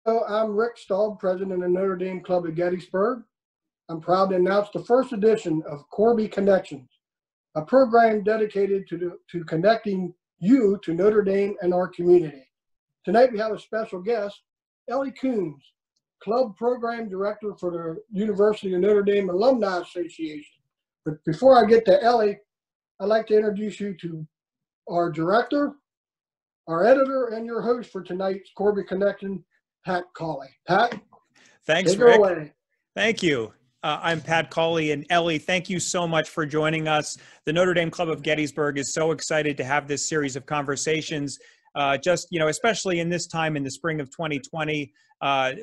I'm Rick Stahl, president of Notre Dame Club of Gettysburg. I'm proud to announce the first edition of Corby Connections, a program dedicated to connecting you to Notre Dame and our community. Tonight we have a special guest, Ellie Kuhns, Club Program Director for the University of Notre Dame Alumni Association. But before I get to Ellie, I'd like to introduce you to our director, our editor, and your host for tonight's Corby Connection, Pat Cawley. Pat, thanks, take Rick. it away. Thank you. I'm Pat Cawley, and Ellie, thank you so much for joining us. The Notre Dame Club of Gettysburg is so excited to have this series of conversations, especially in this time in the spring of 2020,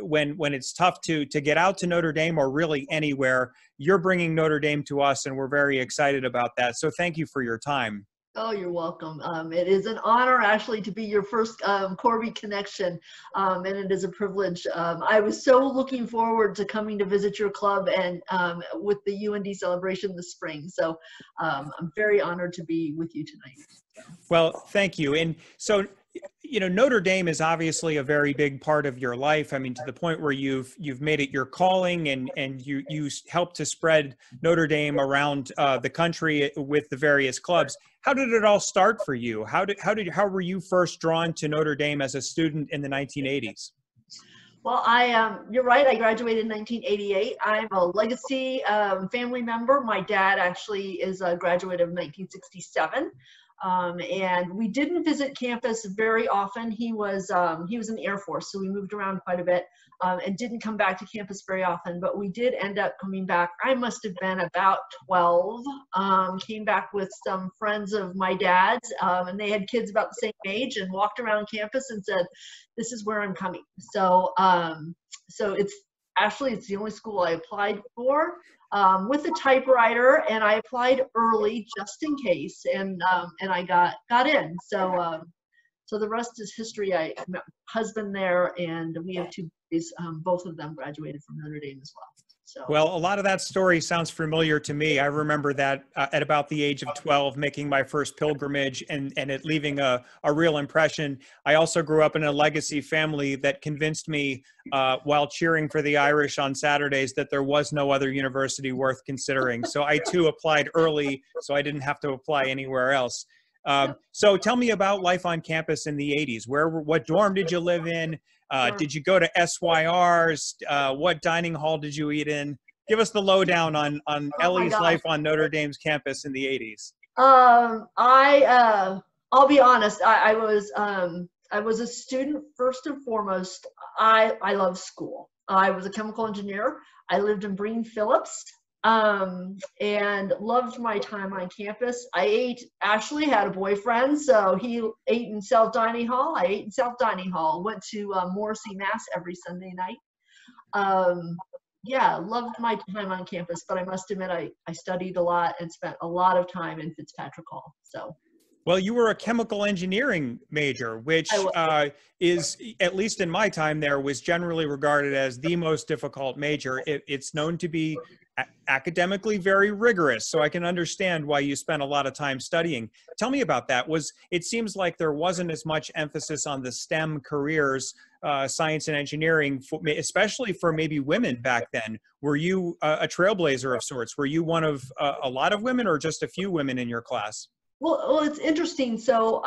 when it's tough to get out to Notre Dame or really anywhere. You're bringing Notre Dame to us, and we're very excited about that. So thank you for your time. Oh, you're welcome. It is an honor actually to be your first Corby connection, and it is a privilege. I was so looking forward to coming to visit your club and with the UND celebration this spring. So I'm very honored to be with you tonight. Well, thank you. And so, Notre Dame is obviously a very big part of your life. I mean, to the point where you've made it your calling, and you help to spread Notre Dame around the country with the various clubs. How did it all start for you? How were you first drawn to Notre Dame as a student in the 1980s? Well, you're right. I graduated in 1988. I'm a legacy family member. My dad actually is a graduate of 1967. And we didn't visit campus very often. He was in the Air Force, so we moved around quite a bit and didn't come back to campus very often. But we did end up coming back. I must have been about 12. Came back with some friends of my dad's, and they had kids about the same age, and walked around campus and said, "This is where I'm coming." So it's the only school I applied for. With a typewriter, and I applied early just in case, and I got in. So the rest is history. I met my husband there, and we have two boys. Both of them graduated from Notre Dame as well. So. Well, a lot of that story sounds familiar to me. I remember that at about the age of 12, making my first pilgrimage and it leaving a real impression. I also grew up in a legacy family that convinced me while cheering for the Irish on Saturdays that there was no other university worth considering. So I too applied early, so I didn't have to apply anywhere else. So tell me about life on campus in the 80s. What dorm did you live in? Did you go to SYRs? What dining hall did you eat in? Give us the lowdown on Ellie's life on Notre Dame's campus in the 80s. I'll be honest. I was a student first and foremost. I love school. I was a chemical engineer. I lived in Breen Phillips. And loved my time on campus. Ashley had a boyfriend, so he ate in South Dining Hall. I ate in South Dining Hall. Went to Morrissey Mass every Sunday night. Loved my time on campus, but I must admit I studied a lot and spent a lot of time in Fitzpatrick Hall. So. Well, you were a chemical engineering major, which is, at least in my time there, was generally regarded as the most difficult major. It's known to be academically very rigorous, so I can understand why you spent a lot of time studying. Tell me about that. It seems like there wasn't as much emphasis on the STEM careers, science and engineering, especially for maybe women back then. Were you a trailblazer of sorts? Were you one of a lot of women, or just a few women in your class? Well, it's interesting. So,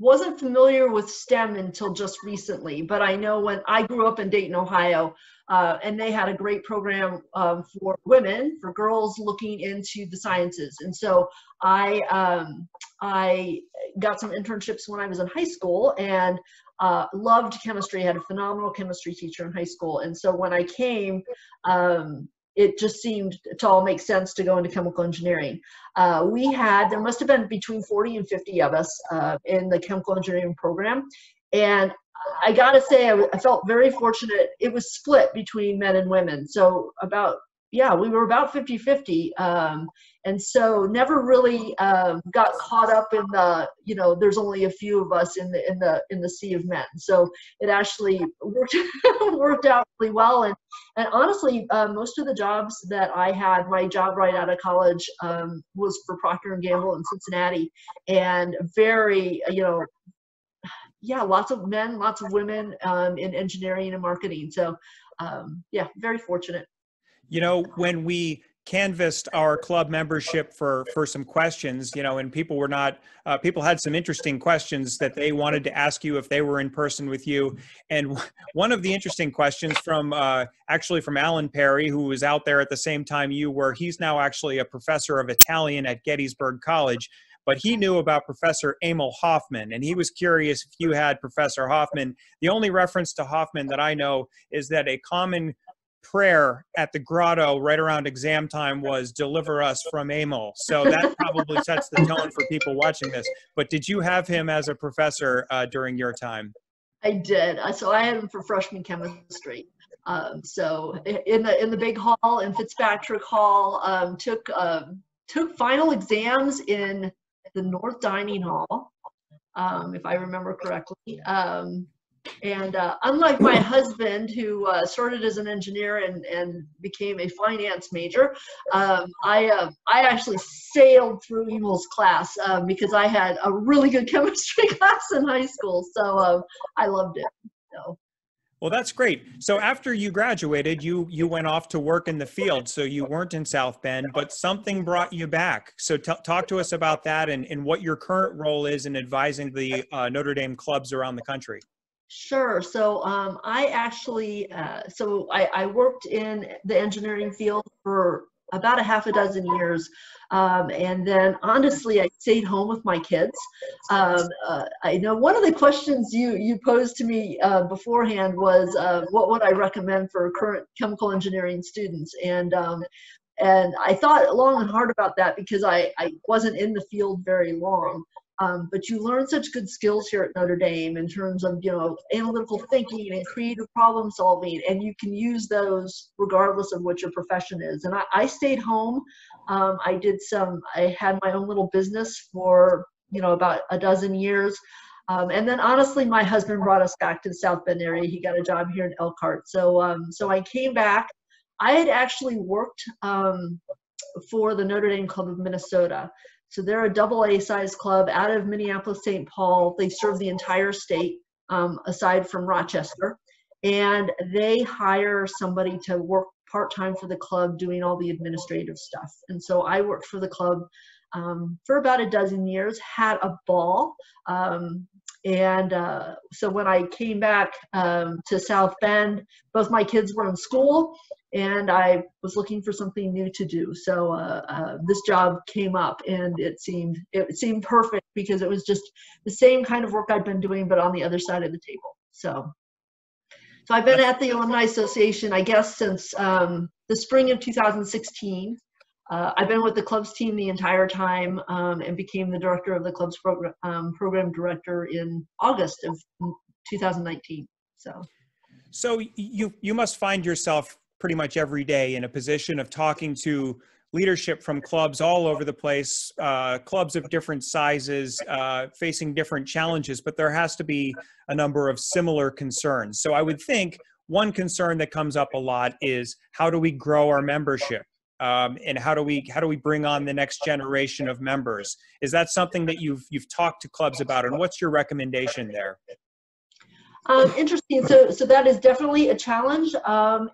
wasn't familiar with STEM until just recently, but I know when I grew up in Dayton, Ohio, and they had a great program for women, for girls looking into the sciences. And so I got some internships when I was in high school, and loved chemistry. I had a phenomenal chemistry teacher in high school. And so when I came, it just seemed to all make sense to go into chemical engineering. There must have been between 40 and 50 of us in the chemical engineering program. And I gotta say, I felt very fortunate. It was split between men and women. So we were about 50-50. And so never really got caught up in there's only a few of us in the sea of men. So it actually worked out really well. And honestly, most of the jobs that I had, my job right out of college was for Procter & Gamble in Cincinnati, and very, yeah, lots of men, lots of women in engineering and marketing. So yeah, very fortunate. You know, when we canvassed our club membership for some questions, you know, and people were not, people had some interesting questions that they wanted to ask you if they were in person with you. And one of the interesting questions from, actually from Alan Perry, who was out there at the same time you were, he's now actually a professor of Italian at Gettysburg College, but he knew about Professor Emil Hoffman, and he was curious if you had Professor Hoffman. The only reference to Hoffman that I know is that a common prayer at the grotto right around exam time was "Deliver us from Emil." So that probably sets the tone for people watching this. But did you have him as a professor during your time? I did. So I had him for freshman chemistry. So in the big hall in Fitzpatrick Hall, took final exams in the North Dining Hall, if I remember correctly. And unlike my husband, who started as an engineer and became a finance major, I actually sailed through Emil's class because I had a really good chemistry class in high school. So I loved it. So. Well, that's great. So after you graduated, you went off to work in the field. So you weren't in South Bend, but something brought you back. So talk to us about that and what your current role is in advising the Notre Dame clubs around the country. Sure. So I actually, I worked in the engineering field for about a half a dozen years. And then honestly, I stayed home with my kids. I know one of the questions you posed to me beforehand was, what would I recommend for current chemical engineering students? And I thought long and hard about that because I wasn't in the field very long. But you learn such good skills here at Notre Dame in terms of, you know, analytical thinking and creative problem solving, and you can use those regardless of what your profession is. And I stayed home. I had my own little business for, you know, about a dozen years. And then honestly, my husband brought us back to the South Bend area. He got a job here in Elkhart. So I came back. I had actually worked for the Notre Dame Club of Minnesota. So they're a AA size club out of Minneapolis, St. Paul. They serve the entire state, aside from Rochester. And they hire somebody to work part-time for the club doing all the administrative stuff. And so I worked for the club for about a dozen years, had a ball. So when I came back to South Bend, both my kids were in school and I was looking for something new to do. So this job came up and it seemed perfect because it was just the same kind of work I'd been doing, but on the other side of the table. So I've been at the Alumni Association, I guess, since the spring of 2016. I've been with the club's team the entire time and became the director of the club's program director in August of 2019. So you must find yourself pretty much every day in a position of talking to leadership from clubs all over the place, clubs of different sizes, facing different challenges, but there has to be a number of similar concerns. So I would think one concern that comes up a lot is how do we grow our membership? And how do we bring on the next generation of members? Is that something that you've talked to clubs about, and what's your recommendation there? Interesting. So that is definitely a challenge,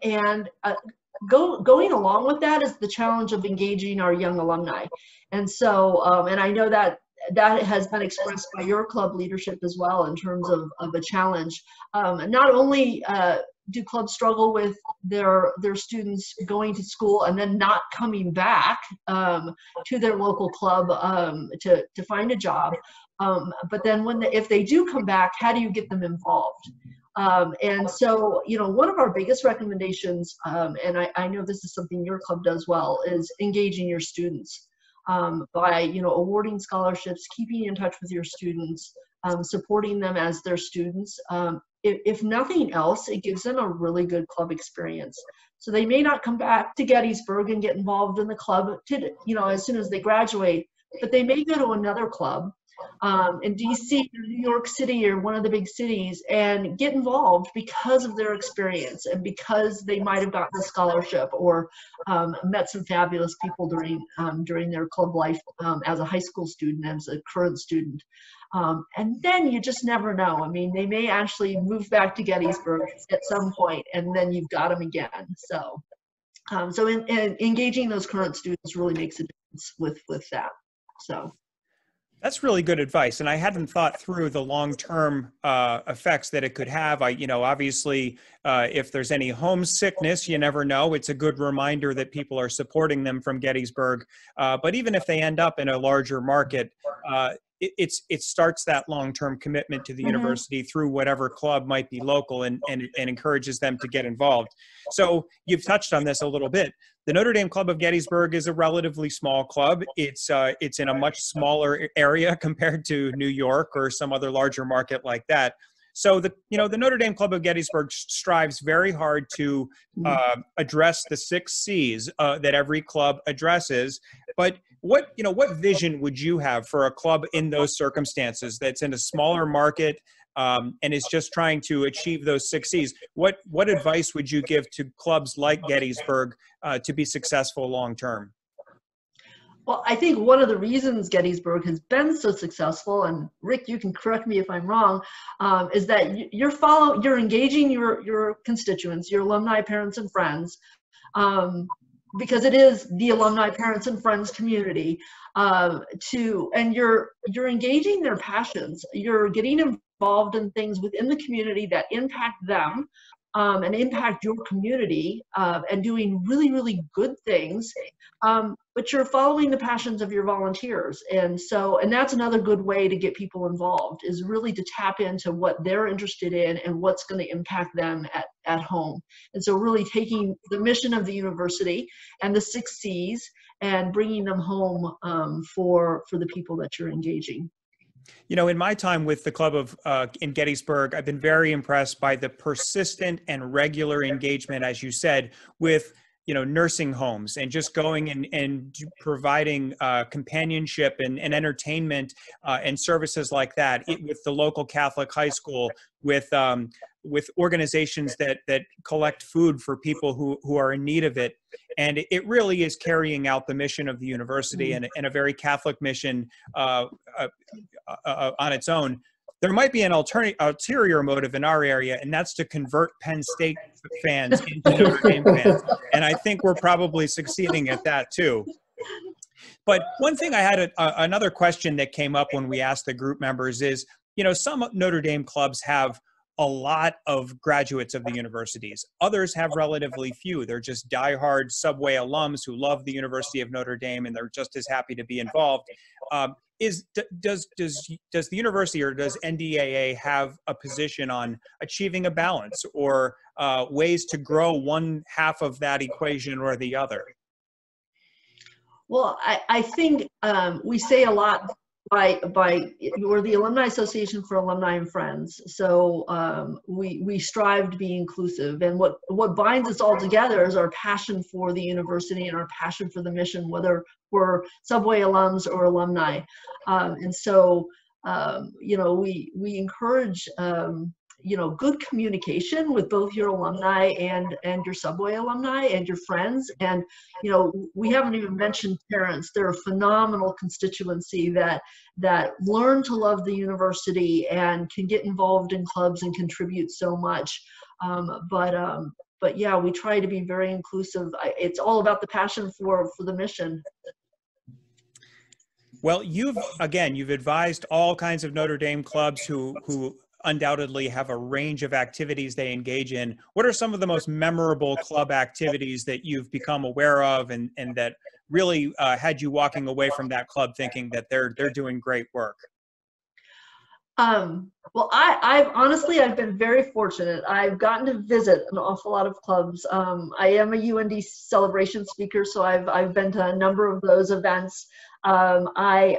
and going along with that is the challenge of engaging our young alumni. And so, and I know that has been expressed by your club leadership as well in terms of a challenge. Not only do clubs struggle with their students going to school and then not coming back to their local club to find a job, but then if they do come back, how do you get them involved? And so, you know, one of our biggest recommendations, and I know this is something your club does well, is engaging your students by, you know, awarding scholarships, keeping in touch with your students, supporting them as their students. If nothing else, it gives them a really good club experience. So they may not come back to Gettysburg and get involved in the club as soon as they graduate, but they may go to another club in DC or New York City or one of the big cities and get involved because of their experience and because they might have gotten a scholarship or met some fabulous people during their club life as a high school student, as a current student. And then you just never know. I mean, they may actually move back to Gettysburg at some point, and then you've got them again. So, in engaging those current students really makes a difference with that. So. That's really good advice, and I hadn't thought through the long-term effects that it could have. Obviously, if there's any homesickness, you never know. It's a good reminder that people are supporting them from Gettysburg. But even if they end up in a larger market, it starts that long-term commitment to the university through whatever club might be local, and encourages them to get involved. So you've touched on this a little bit. The Notre Dame Club of Gettysburg is a relatively small club. It's in a much smaller area compared to New York or some other larger market like that. So the Notre Dame Club of Gettysburg strives very hard to address the 6 C's that every club addresses. But what vision would you have for a club in those circumstances that's in a smaller market and is just trying to achieve those 6 C's? What advice would you give to clubs like Gettysburg to be successful long term? Well, I think one of the reasons Gettysburg has been so successful, and Rick, you can correct me if I'm wrong, is that you're engaging your constituents, your alumni, parents, and friends, because it is the alumni, parents, and friends community. And you're engaging their passions. You're getting involved in things within the community that impact them. And impact your community, and doing really, really good things, but you're following the passions of your volunteers. And that's another good way to get people involved, is really to tap into what they're interested in and what's going to impact them at home. And so really taking the mission of the university and the 6 C's and bringing them home for the people that you're engaging. In my time with the club in Gettysburg, I've been very impressed by the persistent and regular engagement, as you said, with nursing homes, and just going and providing companionship and entertainment and services like that with the local Catholic high school, with organizations that collect food for people who are in need of it. And it really is carrying out the mission of the university, and a very Catholic mission on its own. There might be an ulterior motive in our area, and that's to convert Penn State fans into Notre Dame fans. And I think we're probably succeeding at that too. But one thing I had another question that came up when we asked the group members is, some Notre Dame clubs have a lot of graduates of the universities. Others have relatively few. They're just diehard Subway alums who love the University of Notre Dame, and they're just as happy to be involved. Does the university, or does NDAA have a position on achieving a balance, or ways to grow one half of that equation or the other? Well, I think we say a lot we're the Alumni Association for Alumni and Friends. So we strive to be inclusive, and what binds us all together is our passion for the university and our passion for the mission, whether we're Subway alums or alumni. And so we encourage good communication with both your alumni and your Subway alumni and your friends. And, we haven't even mentioned parents. They're a phenomenal constituency that learn to love the university and can get involved in clubs and contribute so much. But yeah, we try to be very inclusive. It's all about the passion for the mission. Well, you've advised all kinds of Notre Dame clubs who undoubtedly have a range of activities they engage in. What are some of the most memorable club activities that you've become aware of, and that really had you walking away from that club thinking that they're doing great work? Well, I've been very fortunate. I've gotten to visit an awful lot of clubs. I am a UND celebration speaker, so I've been to a number of those events. I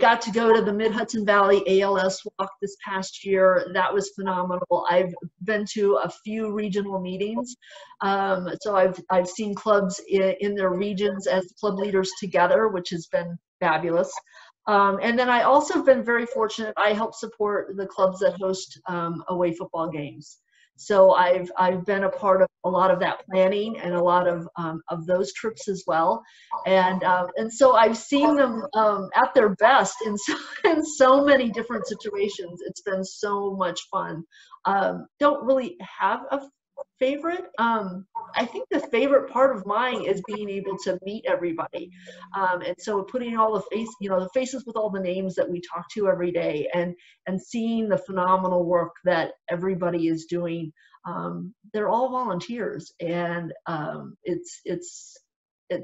got to go to the Mid-Hudson Valley ALS walk this past year. That was phenomenal. I've been to a few regional meetings. So I've seen clubs in their regions as club leaders together, which has been fabulous. And then I also have been very fortunate. I help support the clubs that host away football games. So I've been a part of a lot of that planning and a lot of those trips as well. And so I've seen them at their best in so many different situations. It's been so much fun. Don't really have a favorite. I think the favorite part of mine is being able to meet everybody. And so putting all the faces with all the names that we talk to every day, and seeing the phenomenal work that everybody is doing. They're all volunteers, and it's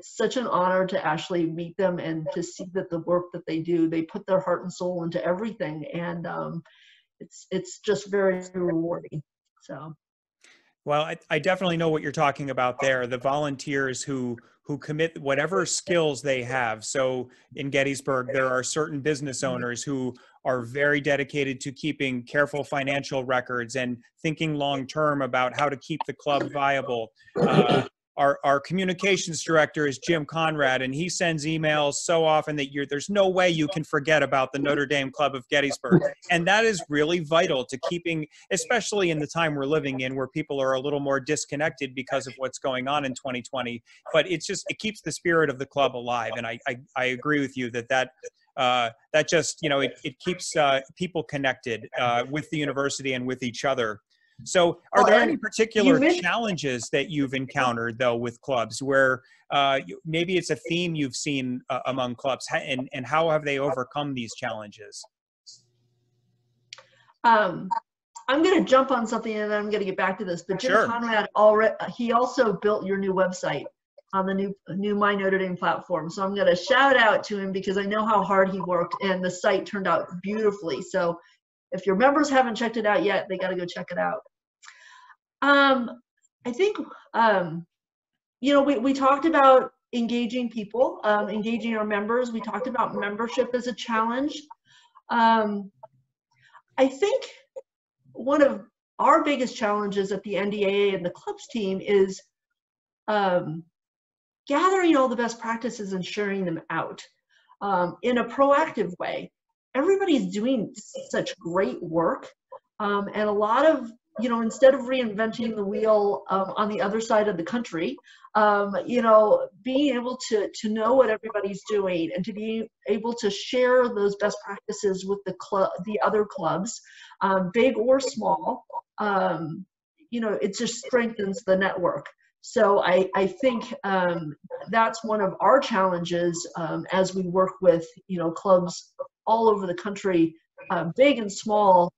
such an honor to actually meet them and to see that the work that they do, they put their heart and soul into everything. And it's just very rewarding. So. Well, I definitely know what you're talking about there. The volunteers who commit whatever skills they have. So in Gettysburg, there are certain business owners who are very dedicated to keeping careful financial records and thinking long-term about how to keep the club viable. Our communications director is Jim Conrad, and he sends emails so often that there's no way you can forget about the Notre Dame Club of Gettysburg. And that is really vital to keeping, especially in the time we're living in where people are a little more disconnected because of what's going on in 2020. But it keeps the spirit of the club alive. And I agree with you that just, it keeps people connected with the university and with each other. So are there any particular challenges that you've encountered, though, with clubs where maybe it's a theme you've seen among clubs, and how have they overcome these challenges? I'm going to jump on something and then I'm going to get back to this. But Jim Conrad he also built your new website on the new My Notre Dame platform. So I'm going to shout out to him because I know how hard he worked, and the site turned out beautifully. So if your members haven't checked it out yet, they got to go check it out. I think, we talked about engaging people, engaging our members. We talked about membership as a challenge. I think one of our biggest challenges at the NDAA and the clubs team is gathering all the best practices and sharing them out in a proactive way. Everybody's doing such great work, and a lot of, instead of reinventing the wheel on the other side of the country, being able to know what everybody's doing and to be able to share those best practices with the other clubs, big or small, it just strengthens the network. So I think that's one of our challenges as we work with, clubs all over the country, big and small,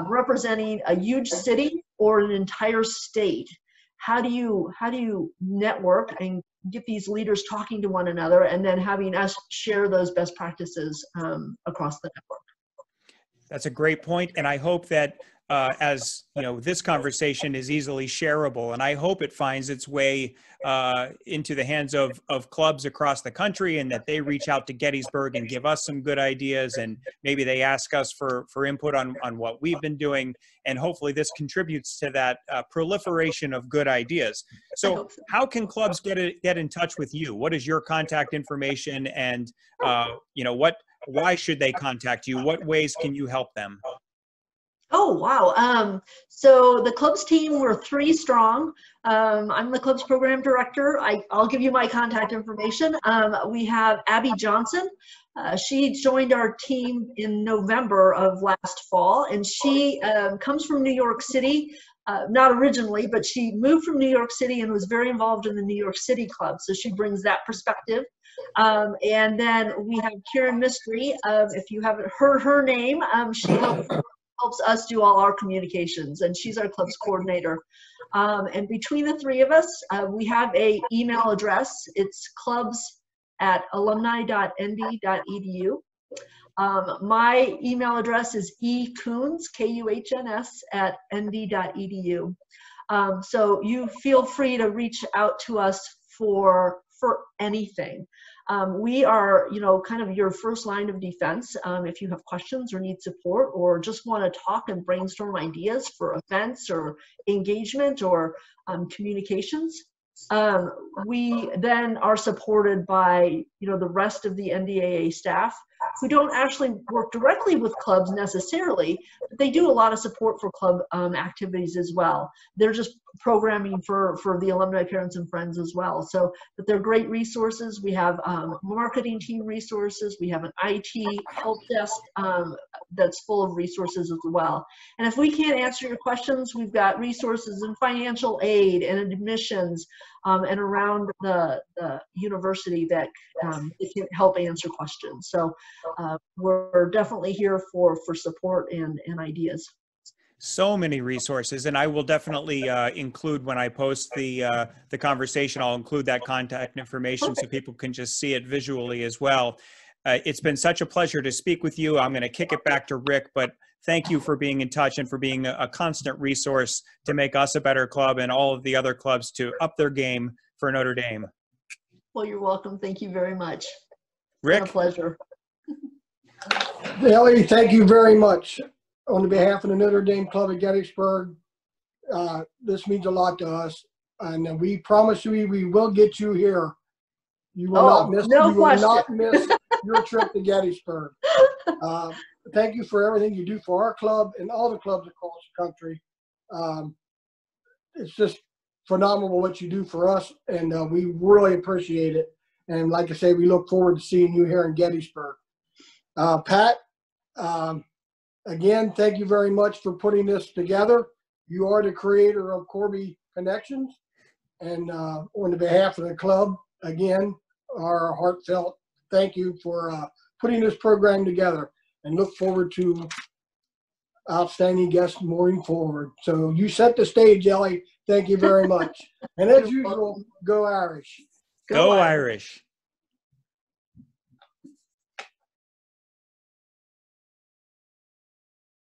representing a huge city or an entire state. How do you network and get these leaders talking to one another, and then having us share those best practices across the network? That's a great point, and I hope that as this conversation is easily shareable, and I hope it finds its way into the hands of clubs across the country, and that they reach out to Gettysburg and give us some good ideas, and maybe they ask us for input on what we've been doing, and hopefully this contributes to that proliferation of good ideas. So how can clubs get in touch with you? What is your contact information, and why should they contact you? What ways can you help them? Oh, wow. So the clubs team, we're 3 strong. I'm the clubs program director. I'll give you my contact information. We have Abby Johnson. She joined our team in November of last fall, and she comes from New York City. Not originally, but she moved from New York City and was very involved in the New York City Club. So she brings that perspective. And then we have Karen Mystery. If you haven't heard her name, she helps us do all our communications, and she's our clubs coordinator. And between the 3 of us, we have a email address. It's clubs@alumni.nd.edu. My email address is ekuhns, Kuhns, @nd.edu. So you feel free to reach out to us for anything. We are, kind of your first line of defense. If you have questions or need support, or just want to talk and brainstorm ideas for events or engagement or communications, we then are supported by, the rest of the NDAA staff, who don't actually work directly with clubs necessarily, but they do a lot of support for club activities as well. They're just programming for the alumni parents and friends as well. So, but they're great resources. We have marketing team resources. We have an IT help desk that's full of resources as well. And if we can't answer your questions, we've got resources in financial aid and admissions and around the university that it can help answer questions. So we're definitely here for support and ideas. So many resources, and I will definitely include, when I post the conversation, I'll include that contact information so people can just see it visually as well. It's been such a pleasure to speak with you. I'm going to kick it back to Rick, but thank you for being in touch and for being a constant resource to make us a better club and all of the other clubs to up their game for Notre Dame. Well, you're welcome. Thank you very much. Rick? It's been a pleasure. Ellie, thank you very much. On behalf of the Notre Dame Club at Gettysburg, this means a lot to us. And we promise you we will get you here. You will not miss, no you will question. not miss your trip to Gettysburg. Thank you for everything you do for our club and all the clubs across the country. It's just phenomenal what you do for us, and we really appreciate it. And like I say, we look forward to seeing you here in Gettysburg. Pat, again, thank you very much for putting this together. You are the creator of Corby Connections, and on the behalf of the club, again, our heartfelt thank you for putting this program together, and look forward to outstanding guests moving forward. So you set the stage, Ellie. Thank you very much. And as usual, go Irish. Go Irish.